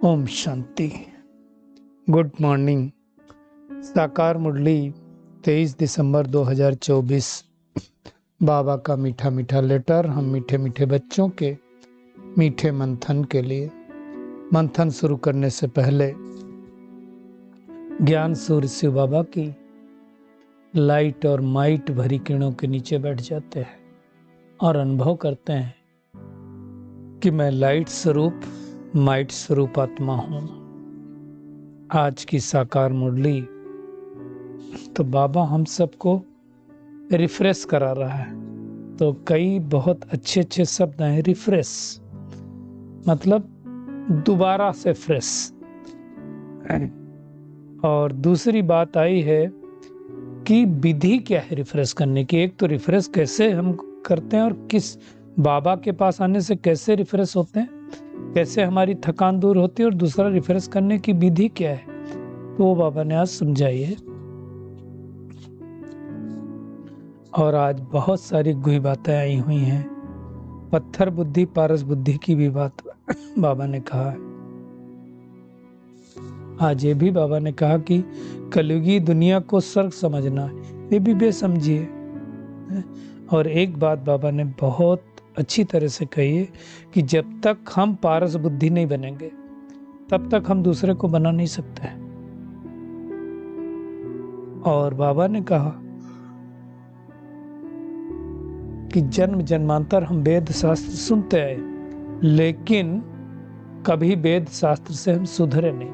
Om Shanti. Good morning. साकार मुरली 23 दिसंबर 2024। बाबा का मीठा मीठा लेटर हम मीठे मीठे बच्चों के मीठे मंथन के लिए। मंथन शुरू करने से पहले ज्ञान सूर्य शिव बाबा की लाइट और माइट भरी किरणों के नीचे बैठ जाते हैं और अनुभव करते हैं कि मैं लाइट स्वरूप माइट स्वरूप आत्मा हूं। आज की साकार मुरली तो बाबा हम सबको रिफ्रेश करा रहा है। तो कई बहुत अच्छे अच्छे शब्द हैं। रिफ्रेश मतलब दोबारा से फ्रेश। और दूसरी बात आई है कि विधि क्या है रिफ्रेश करने की। एक तो रिफ्रेश कैसे हम करते हैं और किस बाबा के पास आने से कैसे रिफ्रेश होते हैं, कैसे हमारी थकान दूर होती है, और दूसरा रिफ्रेश करने की विधि क्या है, तो वो बाबा ने आज समझाई है। और आज बहुत सारी गुही बातें आई हुई हैं। पत्थर बुद्धि पारस बुद्धि की भी बात बाबा ने कहा है। आज ये भी बाबा ने कहा कि कलयुगी दुनिया को स्वर्ग समझना है, ये भी बेसमझिए। और एक बात बाबा ने बहुत अच्छी तरह से कही है कि जब तक हम पारस बुद्धि नहीं बनेंगे तब तक हम दूसरे को बना नहीं सकते। और बाबा ने कहा कि जन्म जन्मांतर हम वेद शास्त्र सुनते आए, लेकिन कभी वेद शास्त्र से हम सुधरे नहीं,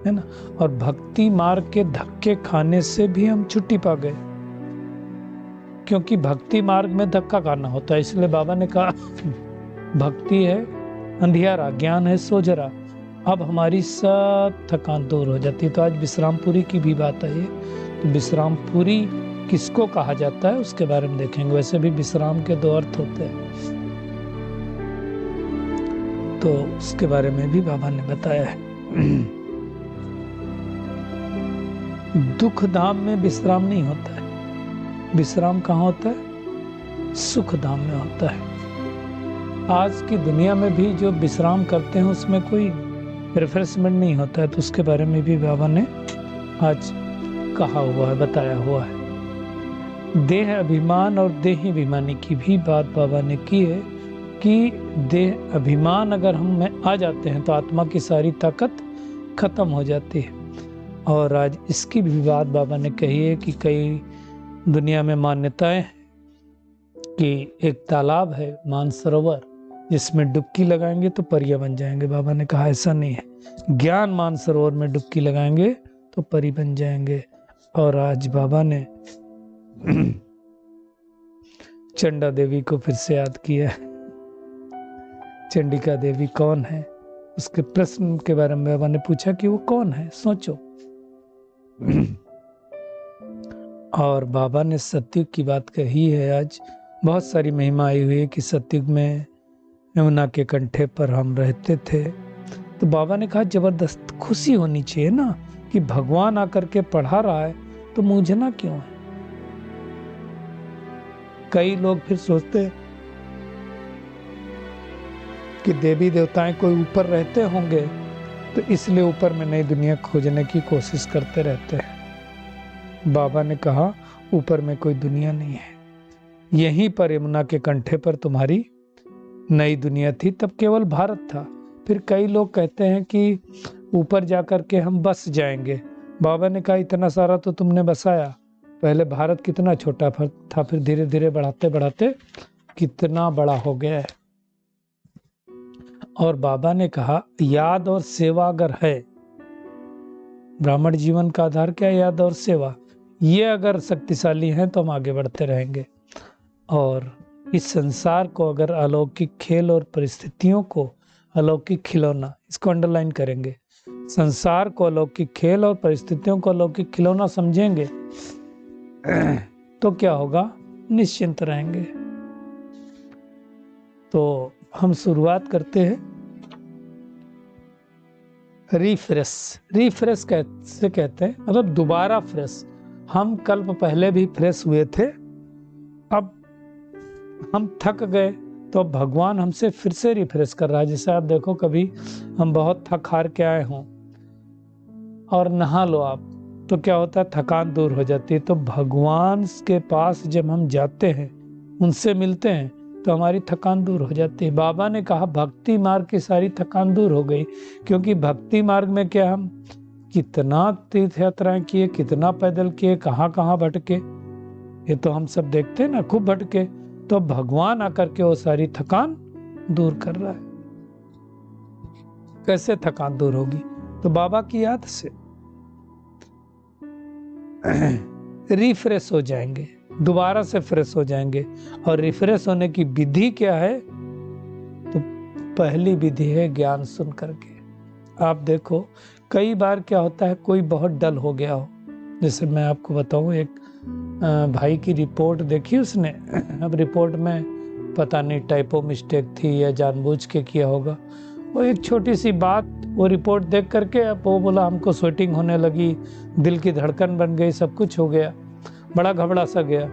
है ना। और भक्ति मार्ग के धक्के खाने से भी हम छुट्टी पा गए, क्योंकि भक्ति मार्ग में धक्का खाना होता है। इसलिए बाबा ने कहा भक्ति है अंधियारा, ज्ञान है सोजरा। अब हमारी सब थकान दूर हो जाती है। तो आज विश्रामपुरी की भी बात आई है। तो विश्रामपुरी किसको कहा जाता है उसके बारे में देखेंगे। वैसे भी विश्राम के दो अर्थ होते हैं, तो उसके बारे में भी बाबा ने बताया है। दुख धाम में विश्राम नहीं होता है। विश्राम कहाँ होता है? सुख धाम में होता है। आज की दुनिया में भी जो विश्राम करते हैं उसमें कोई रिफ्रेशमेंट नहीं होता है। तो उसके बारे में भी बाबा ने आज कहा हुआ है, बताया हुआ है। देह अभिमान और देही अभिमानी की भी बात बाबा ने की है कि देह अभिमान अगर हम में आ जाते हैं तो आत्मा की सारी ताकत खत्म हो जाती है। और आज इसकी भी बात बाबा ने कही है कि कई दुनिया में मान्यताएं कि एक तालाब है मानसरोवर, जिसमें डुबकी लगाएंगे तो परी बन जाएंगे। बाबा ने कहा ऐसा नहीं है। ज्ञान मानसरोवर में डुबकी लगाएंगे तो परी बन जाएंगे। और आज बाबा ने चंडा देवी को फिर से याद किया। चंडिका देवी कौन है, उसके प्रश्न के बारे में बाबा ने पूछा कि वो कौन है, सोचो। और बाबा ने सतयुग की बात कही है। आज बहुत सारी महिमा आई हुई है कि सतयुग में यमुना के कंठे पर हम रहते थे। तो बाबा ने कहा जबरदस्त खुशी होनी चाहिए ना कि भगवान आकर के पढ़ा रहा है, तो मूझना क्यों है। कई लोग फिर सोचते हैं कि देवी देवताएं कोई ऊपर रहते होंगे, तो इसलिए ऊपर में नई दुनिया खोजने की कोशिश करते रहते हैं। बाबा ने कहा ऊपर में कोई दुनिया नहीं है, यहीं पर यमुना के कंठे पर तुम्हारी नई दुनिया थी। तब केवल भारत था। फिर कई लोग कहते हैं कि ऊपर जाकर के हम बस जाएंगे। बाबा ने कहा इतना सारा तो तुमने बसाया, पहले भारत कितना छोटा था, फिर धीरे धीरे बढ़ाते बढ़ाते कितना बड़ा हो गया है। और बाबा ने कहा याद और सेवा अगर है, ब्राह्मण जीवन का आधार क्या है? याद और सेवा। ये अगर शक्तिशाली हैं तो हम आगे बढ़ते रहेंगे। और इस संसार को अगर अलौकिक खेल और परिस्थितियों को अलौकिक खिलौना, इसको अंडरलाइन करेंगे, संसार को अलौकिक खेल और परिस्थितियों को अलौकिक खिलौना समझेंगे तो क्या होगा? निश्चिंत रहेंगे। तो हम शुरुआत करते हैं रिफ्रेश। रिफ्रेश कैसे कहते हैं? मतलब दोबारा फ्रेश। हम कल्प पहले भी फ्रेश हुए थे, अब हम थक गए तो अब भगवान हमसे फिर से रिफ्रेश कर रहा है। जैसे आप देखो, कभी हम बहुत थक हार के आए हों और नहा लो आप, तो क्या होता है, थकान दूर हो जाती है। तो भगवान के पास जब हम जाते हैं, उनसे मिलते हैं, तो हमारी थकान दूर हो जाती है। बाबा ने कहा भक्ति मार्ग की सारी थकान दूर हो गई, क्योंकि भक्ति मार्ग में क्या हम कितना तीर्थ यात्राएं किए, कितना पैदल किए, कहाँ कहाँ भटके, ये तो हम सब देखते हैं ना, खूब भटके। तो भगवान आकर के वो सारी थकान दूर कर रहा है। कैसे थकान दूर होगी? तो बाबा की याद से रिफ्रेश हो जाएंगे, दोबारा से फ्रेश हो जाएंगे। और रिफ्रेश होने की विधि क्या है? तो पहली विधि है ज्ञान सुन करके। आप देखो, कई बार क्या होता है, कोई बहुत डल हो गया हो, जैसे मैं आपको बताऊं, एक भाई की रिपोर्ट देखी उसने। अब रिपोर्ट में पता नहीं टाइपो मिस्टेक थी या जानबूझ के किया होगा, वो एक छोटी सी बात, वो रिपोर्ट देख करके अब वो बोला हमको स्वेटिंग होने लगी, दिल की धड़कन बन गई, सब कुछ हो गया, बड़ा घबरा सा गया।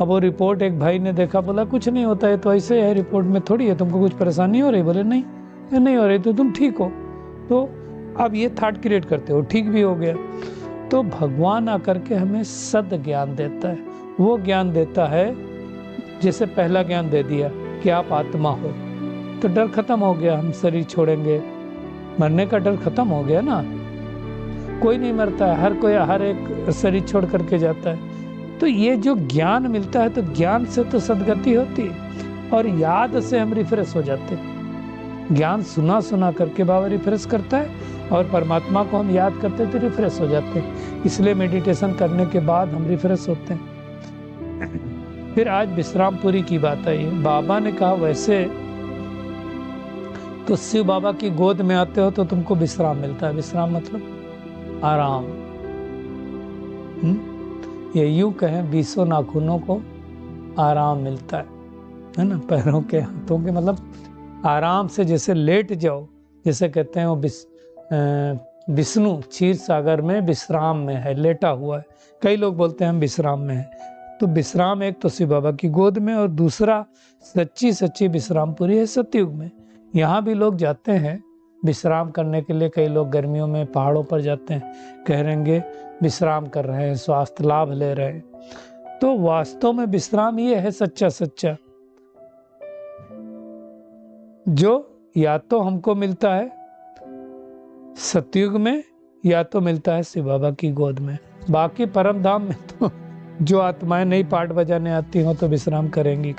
अब वो रिपोर्ट एक भाई ने देखा, बोला कुछ नहीं होता है, तो ऐसे है, रिपोर्ट में थोड़ी है, तुमको कुछ परेशानी हो रही? बोले नहीं, ये नहीं हो रही, तो तुम ठीक हो। तो अब ये थॉट क्रिएट करते हो, ठीक भी हो गया। तो भगवान आकर के हमें सद ज्ञान देता है। वो ज्ञान देता है, जैसे पहला ज्ञान दे दिया कि आप आत्मा हो, तो डर खत्म हो गया, हम शरीर छोड़ेंगे, मरने का डर खत्म हो गया ना। कोई नहीं मरता है, हर एक शरीर छोड़ करके जाता है। तो ये जो ज्ञान मिलता है, तो ज्ञान से तो सदगति होती है, और याद से हम रिफ्रेश हो जाते हैं। ज्ञान सुना सुना करके बाबा रिफ्रेश करता है, और परमात्मा को हम याद करते तो रिफ्रेश हो जाते हैं। इसलिए मेडिटेशन करने के बाद हम रिफ्रेश होते हैं। फिर आज विश्रामपुरी की बात आई है। बाबा ने कहा वैसे तो शिव बाबा की गोद में आते हो तो तुमको विश्राम मिलता है। विश्राम मतलब आराम। ये यूं कहें, 20 नाखूनों को आराम मिलता है ना, पैरों के, हाथों के, मतलब आराम से जैसे लेट जाओ। जैसे कहते हैं वो विष्णु क्षीर सागर में विश्राम में है, लेटा हुआ है। कई लोग बोलते हैं हम विश्राम में हैं। तो विश्राम एक तो शिव बाबा की गोद में, और दूसरा सच्ची सच्ची विश्रामपुरी है सतयुग में। यहाँ भी लोग जाते हैं विश्राम करने के लिए। कई लोग गर्मियों में पहाड़ों पर जाते हैं, कह रहेंगे विश्राम कर रहे हैं, स्वास्थ्य लाभ ले रहे हैं। तो वास्तव में विश्राम ये है सच्चा सच्चा, जो या तो हमको मिलता है सतयुग में, या तो मिलता है शिव बाबा की गोद में। बाकी परम धाम में तो जो आत्माएं नहीं पाठ बजाने आती हो तो विश्राम करेंगी।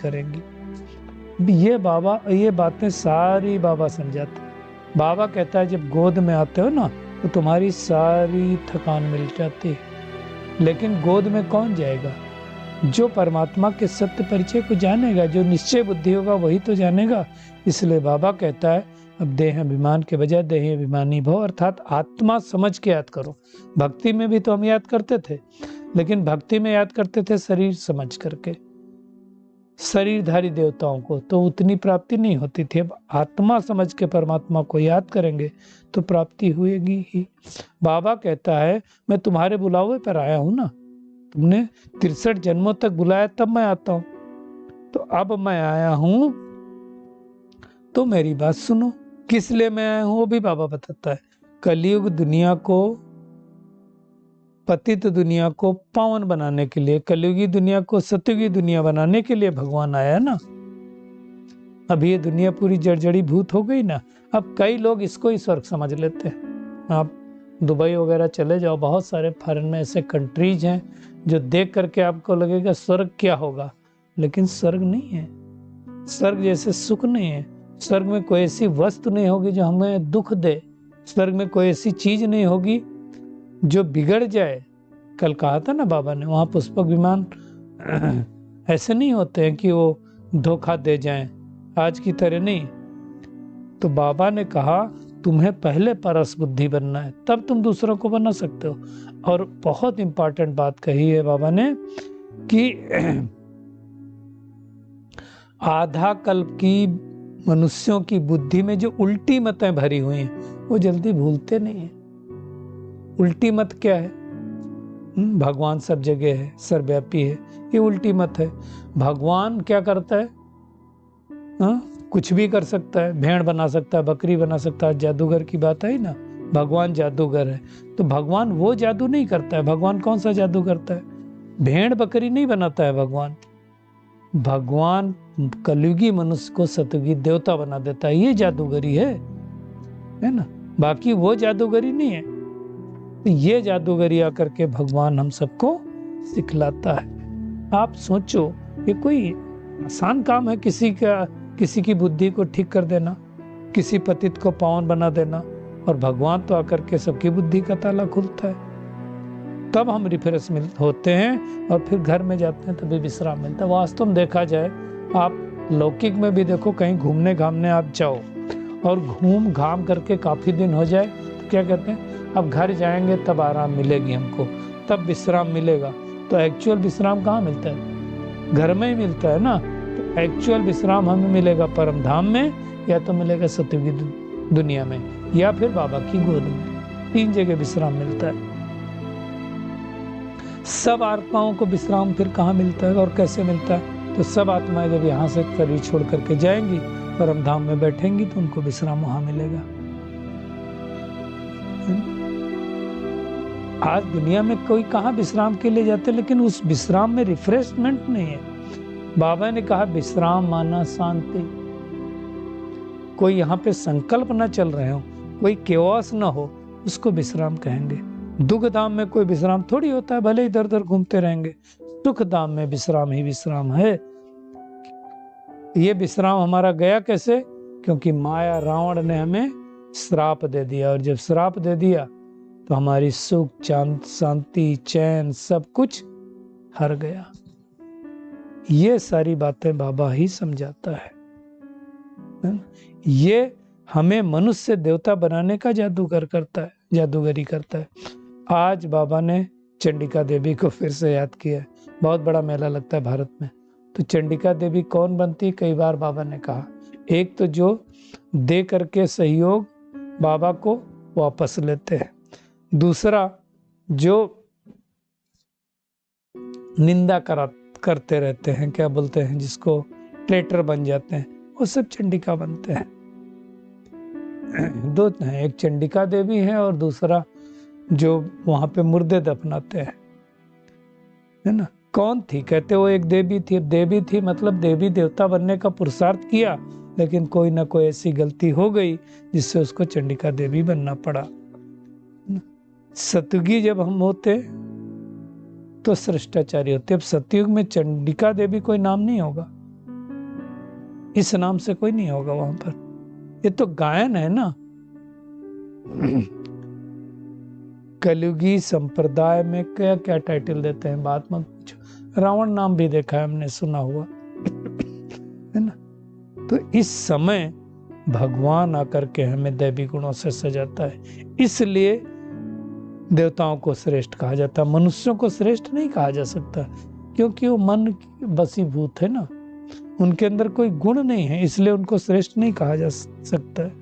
ये बातें सारी बाबा समझाते हैं। बाबा कहता है जब गोद में आते हो ना, तो तुम्हारी सारी थकान मिल जाती है। लेकिन गोद में कौन जाएगा? जो परमात्मा के सत्य परिचय को जानेगा, जो निश्चय बुद्धि होगा, वही तो जानेगा। इसलिए बाबा कहता है अब देह अभिमान के बजाय देह अभिमानी भव, अर्थात आत्मा समझ के याद करो। भक्ति में भी तो हम याद करते थे, लेकिन भक्ति में याद करते थे शरीर समझ करके, शरीरधारी देवताओं को, तो उतनी प्राप्ति नहीं होती थी। अब आत्मा समझ के परमात्मा को याद करेंगे तो प्राप्ति होगी ही। बाबा कहता है मैं तुम्हारे बुलावे पर आया हूं ना, तुमने 63 जन्मों तक बुलाया, तब मैं आता हूं। तो अब मैं आया हूं तो मेरी बात सुनो। किस लिए मैं आया हूं वो भी बाबा बताता है। कलयुग दुनिया को, पतित दुनिया को पावन बनाने के लिए, कलयुगी दुनिया को सतयुगी दुनिया बनाने के लिए भगवान आया ना। अब ये दुनिया पूरी जर्जरी भूत हो गई ना। अब कई लोग इसको ही स्वर्ग समझ लेते हैं। आप दुबई वगैरह चले जाओ, बहुत सारे फॉरेन में ऐसे कंट्रीज हैं जो देख करके आपको लगेगा स्वर्ग क्या होगा, लेकिन स्वर्ग नहीं है। स्वर्ग जैसे सुख नहीं है। स्वर्ग में कोई ऐसी वस्तु नहीं होगी जो हमें दुख दे। स्वर्ग में कोई ऐसी चीज नहीं होगी जो बिगड़ जाए। कल कहा था ना बाबा ने, वहां पुष्पक विमान ऐसे नहीं होते हैं कि वो धोखा दे जाएं, आज की तरह नहीं। तो बाबा ने कहा तुम्हें पहले परस बुद्धि बनना है, तब तुम दूसरों को बना सकते हो। और बहुत इंपॉर्टेंट बात कही है बाबा ने कि आधा कल्प की मनुष्यों की बुद्धि में जो उल्टी मतें भरी हुई हैं वो जल्दी भूलते नहीं है। उल्टी मत क्या है? भगवान सब जगह है, सर्वव्यापी है, ये उल्टी मत है। भगवान क्या करता है? हाँ, कुछ भी कर सकता है, भेड़ बना सकता है, बकरी बना सकता है। जादूगर की बात आई ना, भगवान जादूगर है, तो भगवान वो जादू नहीं करता है। भगवान कौन सा जादू करता है? भेड़ बकरी नहीं बनाता है भगवान। भगवान कलयुगी मनुष्य को सतयुगी देवता बना देता है, ये जादूगरी है ना। बाकी वो जादूगरी नहीं है। तो ये जादूगरी आकर के भगवान हम सबको सिखलाता है। आप सोचो, ये कोई आसान काम है किसी की बुद्धि को ठीक कर देना, किसी पतित को पावन बना देना, और भगवान तो आकर के सबकी बुद्धि का ताला खुलता है। तब हम रिफ्रेश होते हैं और फिर घर में जाते हैं, तभी विश्राम मिलता है। वास्तव में देखा जाए, आप लौकिक में भी देखो, कहीं घूमने घामने आप जाओ और घूम घाम करके काफी दिन हो जाए, तो क्या कहते हैं, अब घर जाएंगे तब आराम मिलेगी हमको, तब विश्राम मिलेगा। तो एक्चुअल विश्राम कहाँ मिलता है? घर में ही मिलता है ना। तो एक्चुअल विश्राम हमें मिलेगा परम धाम में, या तो मिलेगा सतयुगी दुनिया में, या फिर बाबा की गोद में। 3 जगह विश्राम मिलता है। सब आत्माओं को विश्राम फिर कहाँ मिलता है और कैसे मिलता है? तो सब आत्माएं जब यहाँ से शरीर छोड़ करके जाएंगी, परम धाम में बैठेंगी, तो उनको विश्राम वहां मिलेगा। आज दुनिया में कोई कहाँ विश्राम के लिए जाते, लेकिन उस विश्राम में रिफ्रेशमेंट नहीं है। बाबा ने कहा विश्राम माना शांति। कोई यहाँ पे संकल्प न चल रहे हो, कोई केओस न हो, उसको विश्राम कहेंगे। दुख धाम में कोई विश्राम थोड़ी होता है, भले इधर उधर घूमते रहेंगे। सुख धाम में विश्राम ही विश्राम है। ये विश्राम हमारा गया कैसे? क्योंकि माया रावण ने हमें श्राप दे दिया, और जब श्राप दे दिया तो हमारी सुख शांति चैन सब कुछ हर गया। ये सारी बातें बाबा ही समझाता है। ये हमें मनुष्य से देवता बनाने का जादूगरी करता है। आज बाबा ने चंडिका देवी को फिर से याद किया है। बहुत बड़ा मेला लगता है भारत में। तो चंडिका देवी कौन बनती है? कई बार बाबा ने कहा, एक तो जो दे करके सहयोग बाबा को वापस लेते हैं, दूसरा जो निंदा करते रहते हैं, क्या बोलते हैं जिसको, ट्रेटर बन जाते हैं, वो सब चंडिका बनते हैं। दो हैं, एक चंडिका देवी है और दूसरा जो वहां पे मुर्दे दफनाते हैं, है ना। कौन थी? कहते वो एक देवी थी। देवी थी मतलब देवी देवता बनने का पुरुषार्थ किया, लेकिन कोई ना कोई ऐसी गलती हो गई जिससे उसको चंडिका देवी बनना पड़ा। सतयुगी जब हम होते तो श्रेष्ठाचार्य होते। अब सतयुग में चंडिका देवी कोई नाम नहीं होगा, इस नाम से कोई नहीं होगा वहां पर। ये तो गायन है ना। कलयुगी संप्रदाय में क्या क्या टाइटल देते हैं, बात मत पूछो। रावण नाम भी देखा है हमने, सुना हुआ है ना। तो इस समय भगवान आकर के हमें दैवी गुणों से सजाता है, इसलिए देवताओं को श्रेष्ठ कहा जाता है। मनुष्यों को श्रेष्ठ नहीं कहा जा सकता, क्योंकि वो मन बसीभूत है ना, उनके अंदर कोई गुण नहीं है, इसलिए उनको श्रेष्ठ नहीं कहा जा सकता है।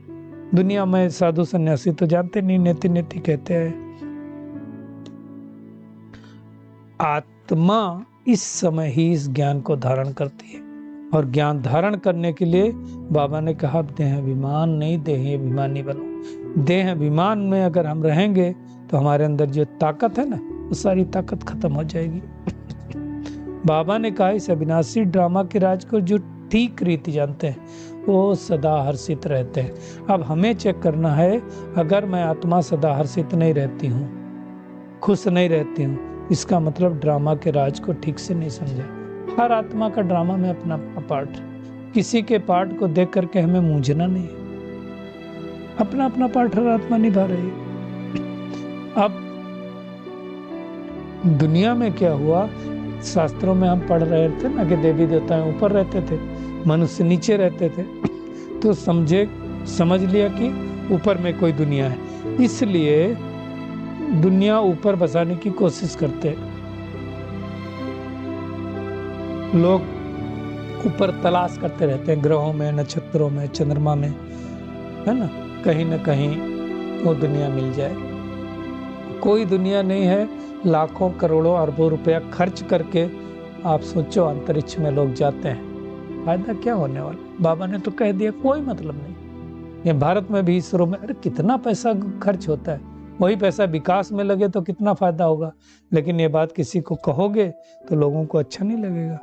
दुनिया में साधु सन्यासी तो जानते नहीं, नेति नेति कहते हैं। आत्मा इस समय ही इस ज्ञान को धारण करती है, और ज्ञान धारण करने के लिए बाबा ने कहा देह अभिमान नहीं, देह अभिमानी बनो। देह अभिमान में अगर हम रहेंगे तो हमारे अंदर जो ताकत है ना, वो सारी ताकत खत्म हो जाएगी। बाबा ने कहा इस अविनाशी ड्रामा के राज को जो ठीक रीति जानते हैं वो सदा हर्षित रहते हैं। अब हमें चेक करना है, अगर मैं आत्मा सदा हर्षित नहीं रहती हूँ, खुश नहीं रहती हूँ, इसका मतलब ड्रामा के राज को ठीक से नहीं समझा। हर आत्मा का ड्रामा में अपना अपना पार्ट, किसी के पार्ट को देख करके हमें मूंझना नहीं है। अपना अपना पार्ट हर आत्मा निभा रही है। अब दुनिया में क्या हुआ, शास्त्रों में हम पढ़ रहे थे ना कि देवी देवता ऊपर रहते थे, मनुष्य नीचे रहते थे। तो समझ लिया कि ऊपर में कोई दुनिया है, इसलिए दुनिया ऊपर बसाने की कोशिश करते हैं। लोग ऊपर तलाश करते रहते हैं, ग्रहों में, नक्षत्रों में, चंद्रमा में, है ना, कहीं ना कहीं वो दुनिया मिल जाए। कोई दुनिया नहीं है। लाखों करोड़ों अरबों रुपया खर्च करके आप सोचो अंतरिक्ष में लोग जाते हैं, फायदा क्या होने वाला? बाबा ने तो कह दिया कोई मतलब नहीं। ये भारत में भी इसरो में अरे कितना पैसा खर्च होता है, वही पैसा विकास में लगे तो कितना फायदा होगा। लेकिन ये बात किसी को कहोगे तो लोगों को अच्छा नहीं लगेगा।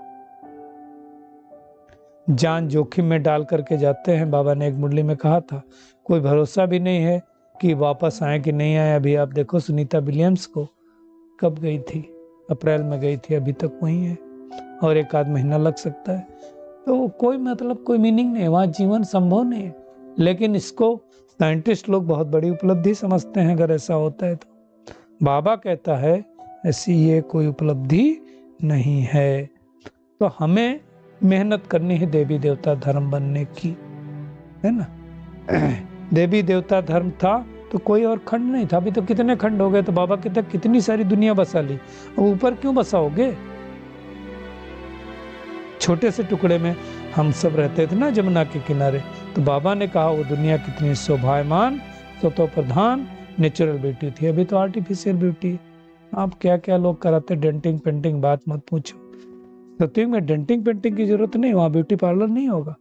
जान जोखिम में डाल करके जाते हैं। बाबा ने एक मुरली में कहा था, कोई भरोसा भी नहीं है कि वापस आए कि नहीं आए। अभी आप देखो सुनीता विलियम्स को, कब गई थी, अप्रैल में गई थी, अभी तक वहीं है और एक आध महीना लग सकता है। तो कोई मतलब कोई मीनिंग नहीं है, वहाँ जीवन संभव नहीं है। लेकिन इसको साइंटिस्ट लोग बहुत बड़ी उपलब्धि समझते हैं अगर ऐसा होता है तो। बाबा कहता है ऐसी ये कोई उपलब्धि नहीं है। तो हमें मेहनत करनी है देवी देवता धर्म बनने की, है ना। देवी देवता धर्म था तो कोई और खंड नहीं था। अभी तो कितने खंड हो गए। तो बाबा कहते कितनी सारी दुनिया बसा ली, अब ऊपर क्यों बसाओगे। छोटे से टुकड़े में हम सब रहते थे ना जमुना के किनारे। तो बाबा ने कहा वो दुनिया कितनी शोभायमान, स्वतः प्रधान नेचुरल ब्यूटी थी, अभी तो आर्टिफिशियल ब्यूटी। आप क्या क्या लोग कराते, डेंटिंग पेंटिंग, बात मत पूछो। सत्युग में डेंटिंग पेंटिंग की जरूरत नहीं, वहां ब्यूटी पार्लर नहीं होगा,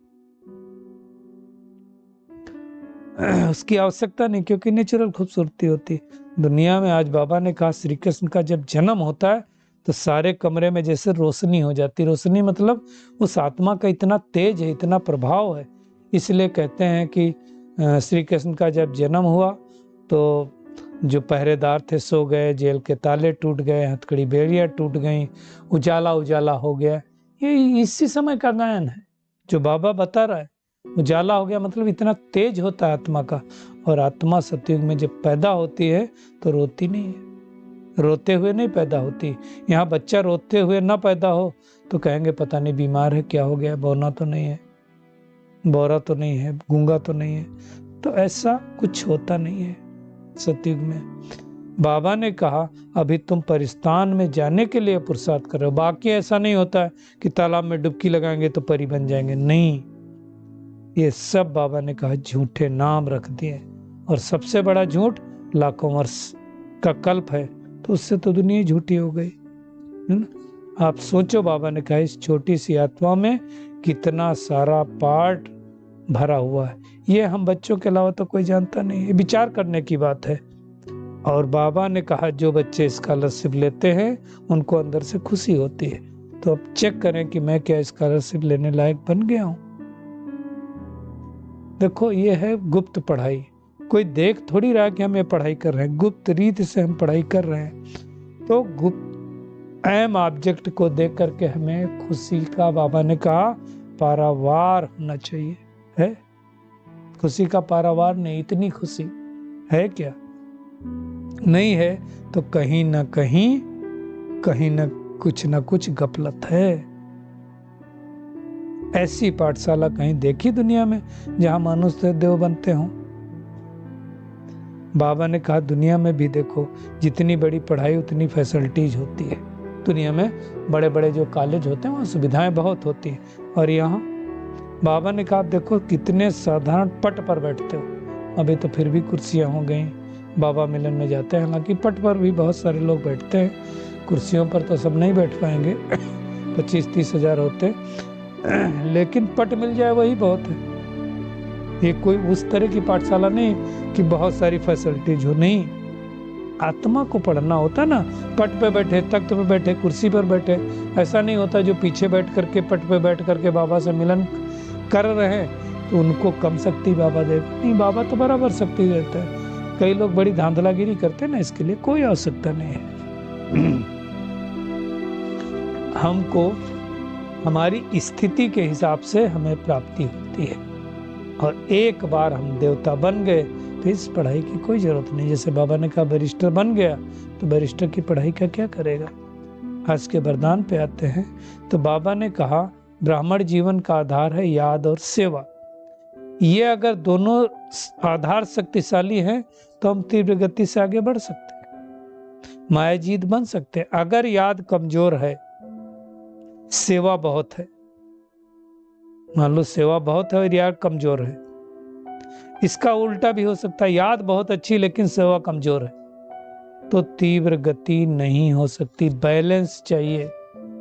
उसकी आवश्यकता नहीं, क्योंकि नेचुरल खूबसूरती होती। दुनिया में आज बाबा ने कहा श्री कृष्ण का जब जन्म होता है तो सारे कमरे में जैसे रोशनी हो जाती। रोशनी मतलब उस आत्मा का इतना तेज है, इतना प्रभाव है। इसलिए कहते हैं कि श्री कृष्ण का जब जन्म हुआ तो जो पहरेदार थे सो गए, जेल के ताले टूट गए, हथकड़ी बेड़ियां टूट गई, उजाला उजाला हो गया। ये इसी समय का गायन है जो बाबा बता रहा है। उजाला हो गया मतलब इतना तेज होता है आत्मा का। और आत्मा सतयुग में जब पैदा होती है तो रोती नहीं है, रोते हुए नहीं पैदा होती। यहाँ बच्चा रोते हुए ना पैदा हो तो कहेंगे पता नहीं बीमार है, क्या हो गया, बौना तो नहीं है, बौरा तो नहीं है, गूंगा तो नहीं है। तो ऐसा कुछ होता नहीं है सतयुग में। बाबा ने कहा अभी तुम परिस्तान में जाने के लिए पुरुषार्थ कर रहे हो। बाकी ऐसा नहीं होता है कि तालाब में डुबकी लगाएंगे तो परी बन जाएंगे, नहीं। ये सब बाबा ने कहा झूठे नाम रख दिए। और सबसे बड़ा झूठ लाखों वर्ष का कल्प है, तो उससे तो दुनिया झूठी हो गई, है ना। आप सोचो, बाबा ने कहा इस छोटी सी आत्मा में कितना सारा पार्ट भरा हुआ है। ये हम बच्चों के अलावा तो कोई जानता नहीं है, विचार करने की बात है। और बाबा ने कहा जो बच्चे स्कॉलरशिप लेते हैं उनको अंदर से खुशी होती है। तो अब चेक करें कि मैं क्या स्कॉलरशिप लेने लायक बन गया हूं। देखो ये है गुप्त पढ़ाई, कोई देख थोड़ी रहा कि हम ये पढ़ाई कर रहे हैं, गुप्त रीत से हम पढ़ाई कर रहे हैं। तो गुप्त अहम ऑब्जेक्ट को देख करके हमें खुशी का, बाबा ने कहा पारावार होना चाहिए। है खुशी का पारावार नहीं, इतनी खुशी है क्या? नहीं है तो कहीं ना कुछ गफलत है। ऐसी पाठशाला कहीं देखी दुनिया में जहां मनुष्य देव बनते हों? बाबा ने कहा दुनिया में भी देखो, जितनी बड़ी पढ़ाई उतनी फैसिलिटीज होती है। दुनिया में बड़े बड़े जो कॉलेज होते हैं वहाँ सुविधाएं बहुत होती हैं। और यहाँ बाबा ने कहा देखो कितने साधारण पट पर बैठते हो। अभी तो फिर भी कुर्सियाँ हो गई, बाबा मिलन में जाते हैं, हालांकि पट पर भी बहुत सारे लोग बैठते हैं। कुर्सियों पर तो सब नहीं बैठ पाएंगे 25-30 हजार होते, लेकिन पट मिल जाए वही बहुत है। ये कोई उस तरह की पाठशाला नहीं कि बहुत सारी फैसिलिटीज हो, नहीं। आत्मा को पढ़ना होता ना, पट पे बैठे, तख्त पे बैठे, कुर्सी पर बैठे, ऐसा नहीं होता जो पीछे बैठ करके पट पे बैठ करके बाबा से मिलन कर रहे हैं तो उनको कम शक्ति बाबा दे। नहीं, बाबा तो बराबर शक्ति देता है। कई लोग बड़ी धांधलागिरी करते हैं ना, इसके लिए कोई आवश्यकता नहीं है। हमको हमारी स्थिति के हिसाब से हमें प्राप्ति होती है। और एक बार हम देवता बन गए तो इस पढ़ाई की कोई जरूरत नहीं। जैसे बाबा ने कहा बैरिस्टर बन गया तो बैरिस्टर की पढ़ाई का क्या करेगा। आज के वरदान पे आते हैं तो बाबा ने कहा ब्राह्मण जीवन का आधार है याद और सेवा। ये अगर दोनों आधार शक्तिशाली हैं तो हम तीव्र गति से आगे बढ़ सकते हैं, मायाजीत बन सकते हैं। अगर याद कमजोर है, सेवा बहुत है, मान लो सेवा बहुत है और याद कमजोर है, इसका उल्टा भी हो सकता है, याद बहुत अच्छी लेकिन सेवा कमजोर है, तो तीव्र गति नहीं हो सकती। बैलेंस चाहिए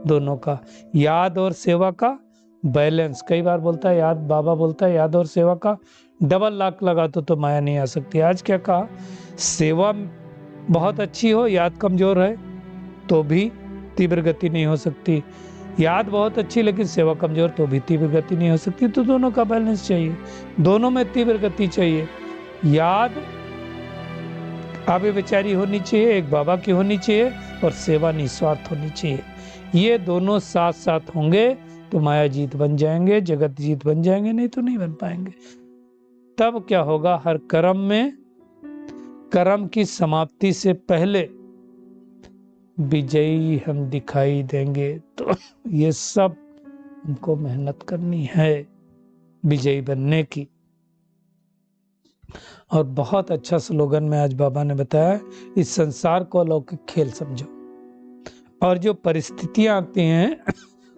दोनों का, याद और सेवा का बैलेंस। कई बार बोलता है याद, बाबा बोलता है याद और सेवा का डबल लाख लगा तो माया नहीं आ सकती। आज क्या कहा, सेवा बहुत अच्छी हो, याद कमजोर है तो भी तीव्र गति नहीं हो सकती। याद बहुत अच्छी लेकिन सेवा कमजोर तो भी तीव्र गति नहीं हो सकती। तो दोनों का बैलेंस चाहिए, दोनों में तीव्र गति चाहिए। याद आबे बेचारी होनी चाहिए, एक बाबा की होनी चाहिए, और सेवा निस्वार्थ होनी चाहिए। ये दोनों साथ साथ होंगे तो माया जीत बन जाएंगे, जगत जीत बन जाएंगे, नहीं तो नहीं बन पाएंगे। तब क्या होगा, हर कर्म में कर्म की समाप्ति से पहले विजयी हम दिखाई देंगे। तो ये सब हमको मेहनत करनी है विजयी बनने की। और बहुत अच्छा स्लोगन में आज बाबा ने बताया, इस संसार को अलौकिक खेल समझो, और जो परिस्थितियां आती हैं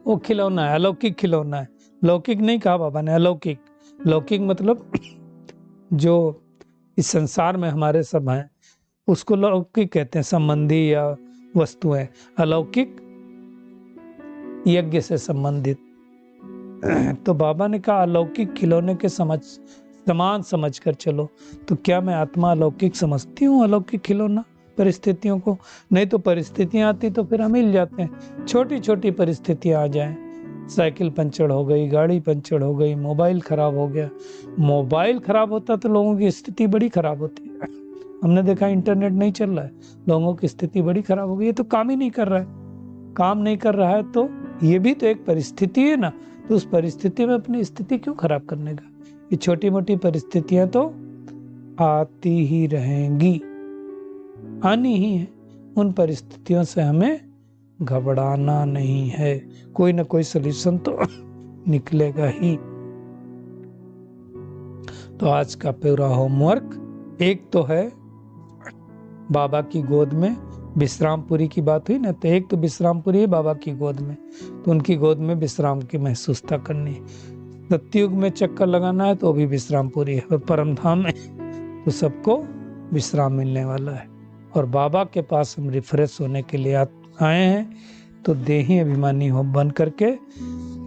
वो खिलौना है, अलौकिक खिलौना है। लौकिक नहीं कहा बाबा ने, अलौकिक। लौकिक मतलब जो इस संसार में हमारे सब हैं उसको लौकिक कहते हैं, संबंधी या वस्तुएं। अलौकिक यज्ञ से संबंधित। तो बाबा ने कहा अलौकिक खिलौने के समान समझ कर चलो। तो क्या मैं आत्मा अलौकिक समझती हूँ अलौकिक खिलौना परिस्थितियों को? नहीं तो परिस्थितियां आती तो फिर हम हिल जाते हैं। छोटी छोटी परिस्थितियां आ जाएं, साइकिल पंचर हो गई, गाड़ी पंचर हो गई, मोबाइल खराब हो गया। मोबाइल खराब होता तो लोगों की स्थिति बड़ी खराब होती है। हमने देखा इंटरनेट नहीं चल रहा है, लोगों की स्थिति बड़ी खराब हो गई। ये तो काम ही नहीं कर रहा है, काम नहीं कर रहा है तो ये भी तो एक परिस्थिति है ना। तो उस परिस्थिति में अपनी स्थिति क्यों खराब करने का? ये छोटी मोटी परिस्थितियां तो आती ही रहेंगी, आनी ही है। उन परिस्थितियों से हमें घबराना नहीं है, कोई ना कोई सलूशन तो निकलेगा ही। तो आज का पूरा होमवर्क एक तो है बाबा की गोद में विश्रामपुरी की बात हुई ना, तो एक तो विश्रामपुरी है बाबा की गोद में, तो उनकी गोद में विश्राम की महसूसता करनी है। सत्युग में चक्कर लगाना है तो भी विश्रामपुरी है, और परम धाम में तो सबको विश्राम मिलने वाला है। और बाबा के पास हम रिफ्रेश होने के लिए आए हैं, तो देही अभिमानी हो बन करके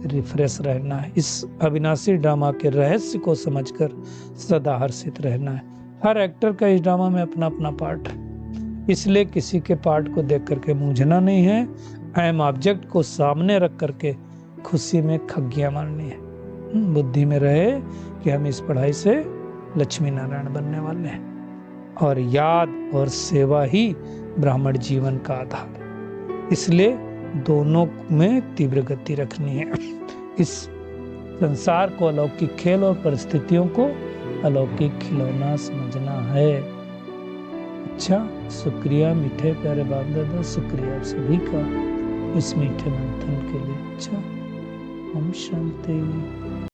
रिफ्रेश रहना है। इस अविनाशी ड्रामा के रहस्य को समझकर सदा हर्षित रहना है। हर एक्टर का इस ड्रामा में अपना अपना पार्ट है, इसलिए किसी के पार्ट को देख करके मूंझना नहीं है। आई एम ऑब्जेक्ट को सामने रख करके खुशी में खग्गियां मारनी है। बुद्धि में रहे कि हम इस पढ़ाई से लक्ष्मी नारायण बनने वाले हैं, और याद और सेवा ही ब्राह्मण जीवन का आधार। इसलिए दोनों में तीव्र गति रखनी है। इस संसार को अलौकिक खेल और परिस्थितियों को अलौकिक खिलौना समझना है। अच्छा, शुक्रिया मीठे प्यारे बाप दादा, शुक्रिया आप सभी का इस मीठे मंथन के लिए। अच्छा, ओम शांति।